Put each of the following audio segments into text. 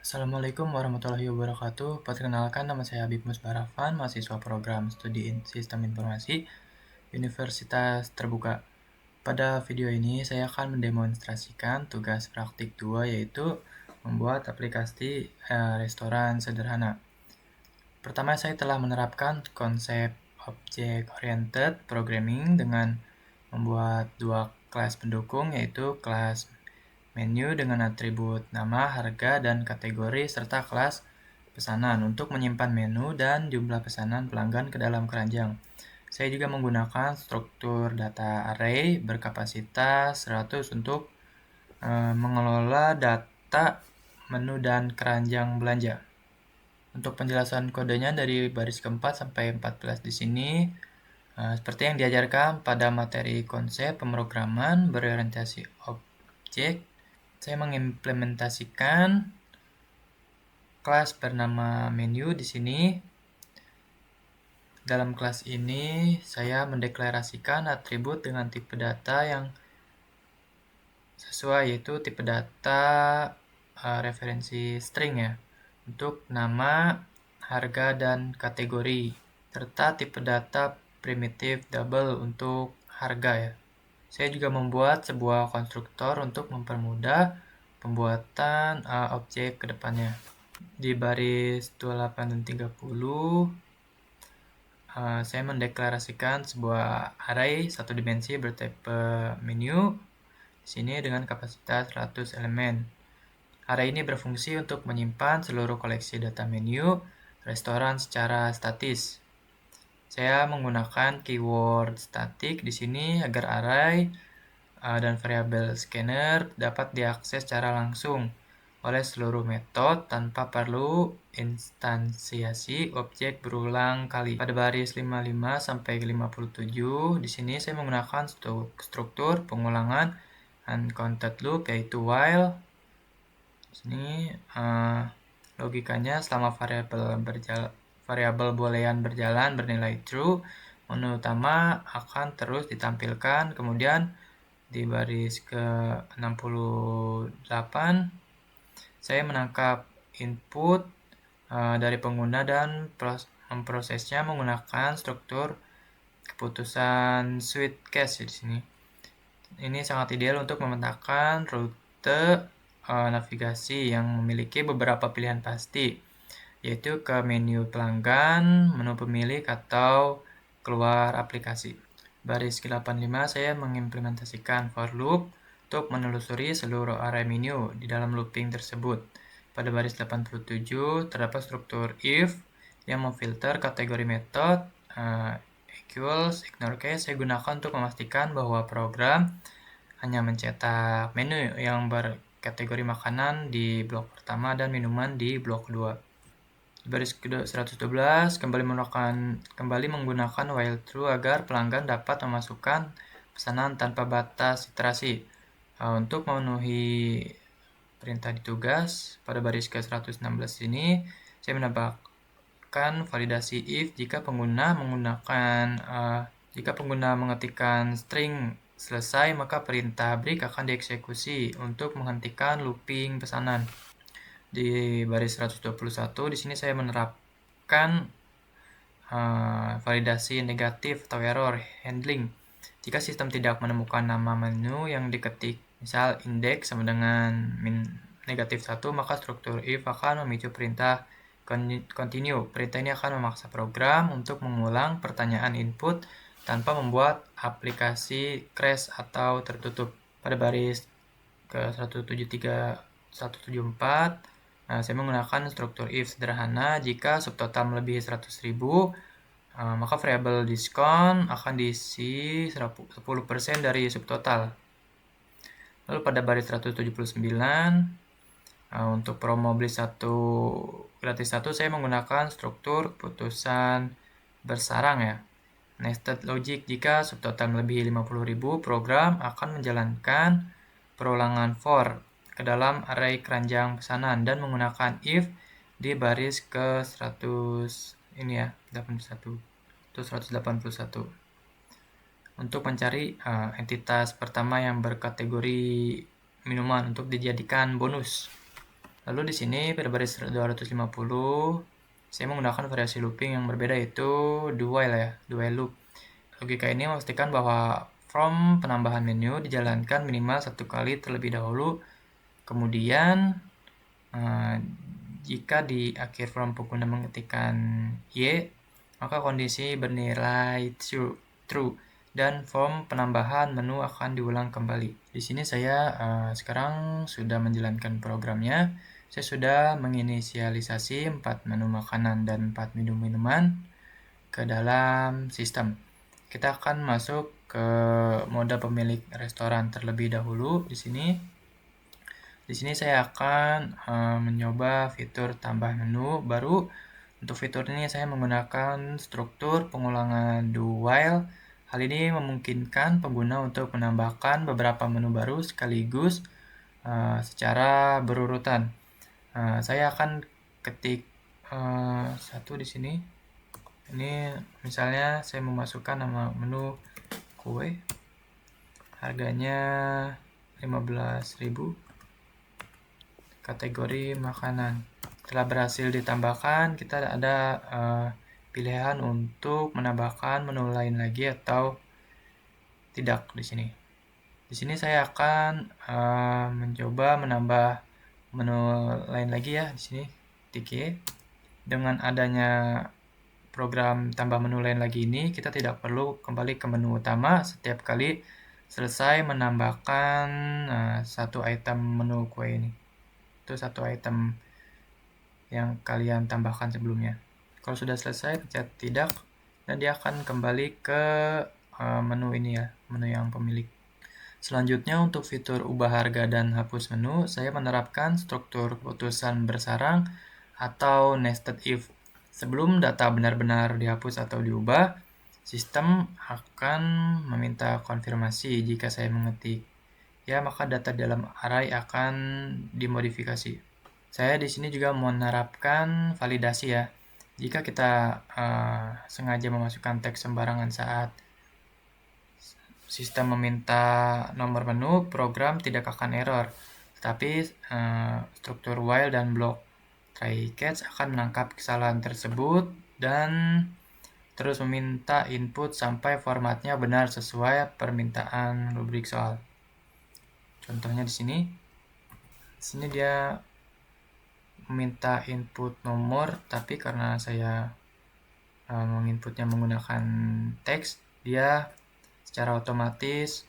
Assalamualaikum warahmatullahi wabarakatuh. Perkenalkan, nama saya Habib Musbarafan, mahasiswa program Studi Sistem Informasi Universitas Terbuka. Pada video ini saya akan mendemonstrasikan tugas praktik 2, yaitu membuat aplikasi restoran sederhana. Pertama, saya telah menerapkan konsep Object Oriented Programming dengan membuat dua kelas pendukung, yaitu kelas menu dengan atribut nama, harga, dan kategori, serta kelas pesanan untuk menyimpan menu dan jumlah pesanan pelanggan ke dalam keranjang. Saya juga menggunakan struktur data array berkapasitas 100 untuk mengelola data menu dan keranjang belanja. Untuk penjelasan kodenya dari baris keempat sampai 14 di sini, seperti yang diajarkan pada materi konsep pemrograman berorientasi objek, saya mengimplementasikan kelas bernama menu di sini. Dalam kelas ini, saya mendeklarasikan atribut dengan tipe data yang sesuai, yaitu tipe data referensi string ya, untuk nama, harga, dan kategori, serta tipe data primitif double untuk harga ya. Saya juga membuat sebuah konstruktor untuk mempermudah pembuatan objek ke depannya. Di baris 28 dan 30, saya mendeklarasikan sebuah array satu dimensi bertipe menu di sini dengan kapasitas 100 elemen. Array ini berfungsi untuk menyimpan seluruh koleksi data menu restoran secara statis. Saya menggunakan keyword static di sini agar array dan variabel scanner dapat diakses secara langsung oleh seluruh metode tanpa perlu instansiasi objek berulang kali. Pada baris 55 sampai 57 di sini saya menggunakan struktur pengulangan uncounted loop, yaitu while. Di sini logikanya selama variabel boolean berjalan bernilai true, menu utama akan terus ditampilkan. Kemudian di baris ke-68 saya menangkap input dari pengguna dan memprosesnya menggunakan struktur keputusan switch case di sini. Ini sangat ideal untuk memetakan rute navigasi yang memiliki beberapa pilihan pasti, yaitu ke menu pelanggan, menu pemilik, atau keluar aplikasi. Baris ke-85 saya mengimplementasikan for loop untuk menelusuri seluruh array menu di dalam looping tersebut. Pada baris 87 terdapat struktur if yang memfilter kategori metode equals ignore case. Saya gunakan untuk memastikan bahwa program hanya mencetak menu yang berkategori makanan di blok pertama dan minuman di blok kedua. Di baris ke-112 kembali menggunakan while true agar pelanggan dapat memasukkan pesanan tanpa batas iterasi. Untuk memenuhi perintah di tugas, pada baris ke-116 ini saya menambahkan validasi if jika pengguna mengetikkan string selesai, maka perintah break akan dieksekusi untuk menghentikan looping pesanan. Di baris 121 di sini saya menerapkan validasi negatif atau error handling. Jika sistem tidak menemukan nama menu yang diketik, misal index sama dengan -1, maka struktur if akan memicu perintah continue. Perintah ini akan memaksa program untuk mengulang pertanyaan input tanpa membuat aplikasi crash atau tertutup. Pada baris ke-174, saya menggunakan struktur if sederhana. Jika subtotal melebihi 100.000, maka variabel diskon akan diisi 10% dari subtotal. Lalu pada baris 179, untuk promo beli 1 gratis 1, saya menggunakan struktur putusan bersarang ya. Nested logic, jika subtotal melebihi 50.000, program akan menjalankan perulangan for ke dalam array keranjang pesanan dan menggunakan if di baris ke 181 untuk mencari entitas pertama yang berkategori minuman untuk dijadikan bonus. Lalu di sini pada baris 250 saya menggunakan variasi looping yang berbeda, yaitu do while ya, do while loop. Logika ini memastikan bahwa from penambahan menu dijalankan minimal satu kali terlebih dahulu. Kemudian jika di akhir from pengguna mengetikkan Y, maka kondisi bernilai true dan form penambahan menu akan diulang kembali. Di sini saya sekarang sudah menjalankan programnya. Saya sudah menginisialisasi 4 menu makanan dan 4 menu minuman ke dalam sistem. Kita akan masuk ke mode pemilik restoran terlebih dahulu di sini. Di sini saya akan mencoba fitur tambah menu baru. Untuk fitur ini saya menggunakan struktur pengulangan do while. Hal ini memungkinkan pengguna untuk menambahkan beberapa menu baru sekaligus secara berurutan. Saya akan ketik satu di sini. Ini misalnya saya memasukkan nama menu kue, harganya 15.000, kategori makanan. Setelah berhasil ditambahkan, kita ada pilihan untuk menambahkan menu lain lagi atau tidak di sini. Di sini saya akan mencoba menambah menu lain lagi ya di sini, tik Y. Dengan adanya program tambah menu lain lagi ini, kita tidak perlu kembali ke menu utama setiap kali selesai menambahkan satu item menu kue ini. Itu satu item yang kalian tambahkan sebelumnya. Kalau sudah selesai, pencet tidak, dan dia akan kembali ke menu ini ya, menu yang pemilik. Selanjutnya untuk fitur ubah harga dan hapus menu, saya menerapkan struktur keputusan bersarang atau nested if. Sebelum data benar-benar dihapus atau diubah, sistem akan meminta konfirmasi jika saya mengetik ya, maka data dalam array akan dimodifikasi. Saya di sini juga menerapkan validasi ya. Jika kita sengaja memasukkan teks sembarangan saat sistem meminta nomor menu, program tidak akan error. Tetapi struktur while dan block try catch akan menangkap kesalahan tersebut dan terus meminta input sampai formatnya benar sesuai permintaan rubrik soal. Contohnya di sini. Di sini dia meminta input nomor, tapi karena saya menginputnya menggunakan teks, dia secara otomatis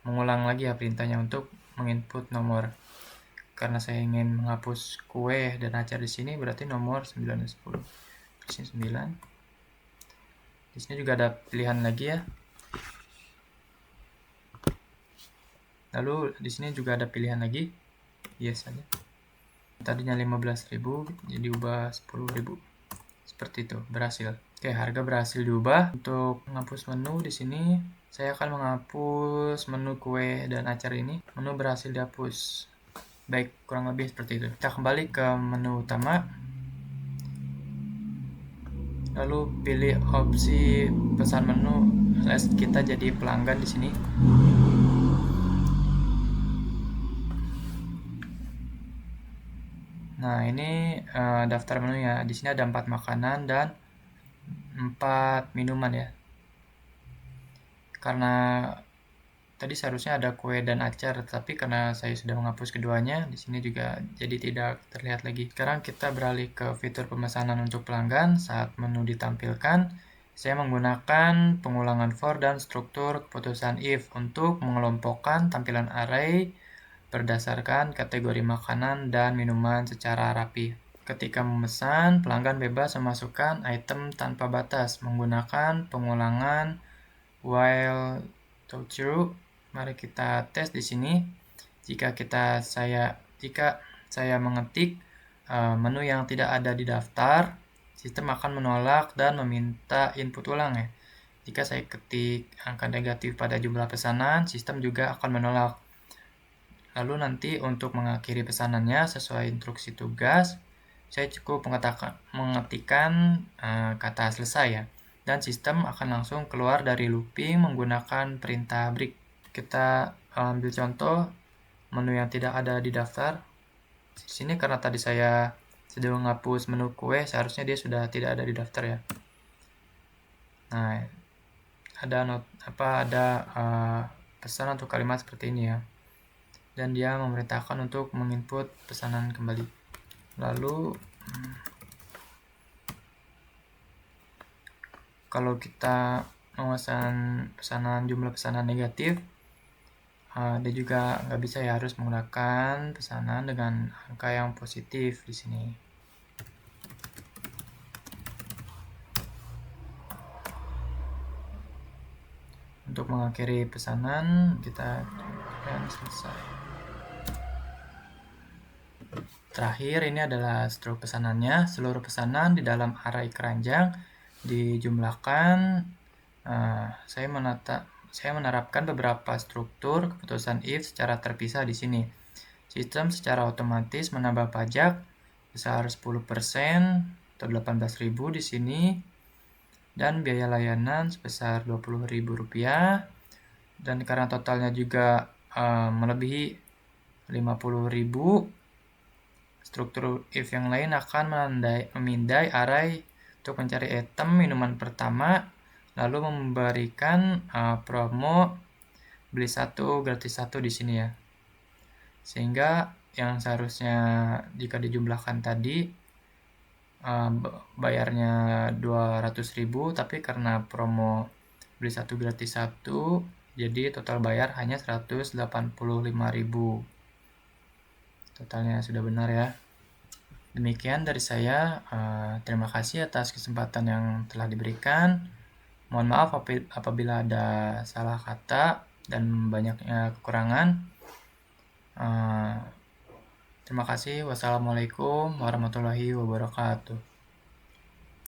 mengulang lagi ya perintahnya untuk menginput nomor. Karena saya ingin menghapus kue dan acar di sini, berarti nomor 9 dan 10. Di sini 9. Di sini juga ada pilihan lagi ya. Lalu di sini juga ada pilihan lagi. Yes saja. Tadinya 15.000 jadi ubah 10.000. Seperti itu, berhasil. Oke, harga berhasil diubah. Untuk menghapus menu di sini, saya akan menghapus menu kue dan acar ini. Menu berhasil dihapus. Baik, kurang lebih seperti itu. Kita kembali ke menu utama. Lalu pilih opsi pesan menu. Kita jadi pelanggan di sini. Nah, ini daftar menunya. Di sini ada 4 makanan dan 4 minuman ya. Karena tadi seharusnya ada kue dan acar, tapi karena saya sudah menghapus keduanya, di sini juga jadi tidak terlihat lagi. Sekarang kita beralih ke fitur pemesanan untuk pelanggan. Saat menu ditampilkan, saya menggunakan pengulangan for dan struktur keputusan if untuk mengelompokkan tampilan array berdasarkan kategori makanan dan minuman secara rapi. Ketika memesan, pelanggan bebas memasukkan item tanpa batas menggunakan pengulangan while to true. Mari kita tes di sini. Jika saya mengetik menu yang tidak ada di daftar, sistem akan menolak dan meminta input ulang ya. Jika saya ketik angka negatif pada jumlah pesanan, sistem juga akan menolak. Lalu nanti untuk mengakhiri pesanannya sesuai instruksi tugas, saya cukup mengetikkan kata selesai ya. Dan sistem akan langsung keluar dari looping menggunakan perintah break. Kita ambil contoh menu yang tidak ada di daftar. Di sini karena tadi saya sudah menghapus menu kue, seharusnya dia sudah tidak ada di daftar ya. Nah, ada pesan untuk kalimat seperti ini ya. Dan dia memerintahkan untuk menginput pesanan kembali. Lalu kalau kita memesan jumlah pesanan negatif, dia juga nggak bisa ya, harus menggunakan pesanan dengan angka yang positif di sini. Untuk mengakhiri pesanan, kita akan selesai. Terakhir, ini adalah struktur pesanannya. Seluruh pesanan di dalam array keranjang dijumlahkan. Saya menerapkan beberapa struktur keputusan if secara terpisah di sini. Sistem secara otomatis menambah pajak besar 10% atau 18.000 di sini, dan biaya layanan sebesar Rp20.000, dan karena totalnya juga melebihi 50.000, struktur if yang lain akan memindai array untuk mencari item minuman pertama, lalu memberikan promo beli 1 gratis 1 di sini ya. Sehingga yang seharusnya jika dijumlahkan tadi bayarnya 200.000, tapi karena promo beli 1 gratis 1, jadi total bayar hanya 185.000. Totalnya sudah benar ya. Demikian dari saya. Terima kasih atas kesempatan yang telah diberikan. Mohon maaf apabila ada salah kata dan banyaknya kekurangan. Terima kasih. Wassalamualaikum warahmatullahi wabarakatuh.